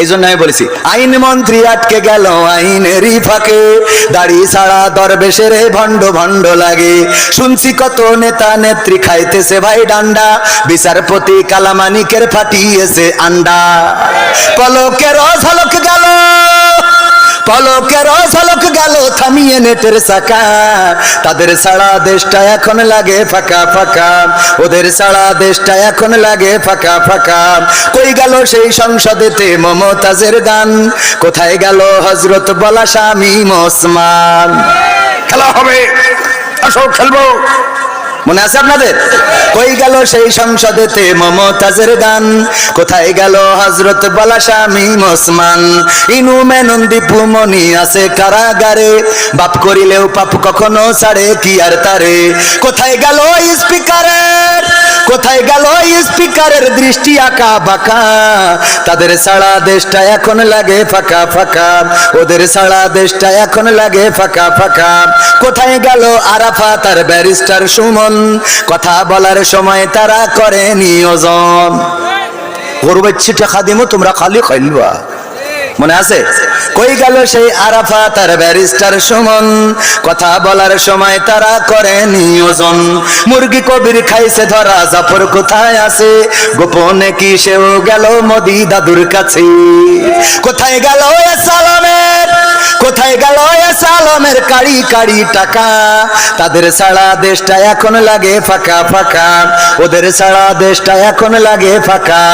এই জন্য আমি বলেছি আইন মন্ত্রী আটকে গেল আইনেরই ফাঁকে, দাড়ি ছাড়া দরবেশের ভণ্ড ভণ্ড লাগে। শুনছি কত নেতা নেত্রী খাইতেছে ভাই ডান্ডা, বিচারপতি কালামানিকের ফাটিয়েছে আন্ডা। পলকের ঝলক গেল, পলকের ঝলক গেল থামিয়ে নেটের চাকা, তাদের ছাড়া দেশটা এখন লাগে ফাঁকা ফাঁকা, ওদের ছাড়া দেশটা এখন লাগে ফাঁকা ফাঁকা। কই গেল সেই সংসদেতে মমতাজের গান, কোথায় গেল হযরত বলা শামীম ওসমান? খেলা হবে, আসো খেলবো, মনে আছে আপনাদের? কই গেল সেই সংসদেতে মমতাজের গান, কোথায় গেল হযরত বলা শামীম ওসমান? ইনু মেনন দীপু মনি আছে কারাগারে, বাপ করিলেও পাপ কখনো ছাড়ে কি আর তারে? কোথায় গেল স্পিকারের, কোথায় গেল স্পিকারের দৃষ্টি আঁকা বাঁকা, তাদের ছাড়া দেশটা এখন লাগে ফাঁকা ফাঁকা, ওদের ছাড়া দেশটা এখন লাগে ফাঁকা ফাঁকা। কোথায় গেল আরাফাত আর ব্যারিস্টার সুমন, কথা বলার সময় তারা করে নিয়োজন? গরু বাচ্চি টাকা দিমো তোমরা খালি খাইলবা, মনে আছে? কই গেল সেই আরাফাত আর ব্যারিস্টার সুমন, কথা বলার সময় তারা করে নিয়োজন? মুরগি কবির খাইছে ধরা, জাফর কোথায় আছে? গোপনে কি সেও গেল মোদি দাদুর কাছে? কোথায় গেল সালামের, কোথায় গেল সালামের কাড়ি কাড়ি টাকা, তাদের ছাড়া দেশটা এখন লাগে ফাঁকা ফাঁকা, ওদের ছাড়া দেশটা এখন লাগে ফাঁকা।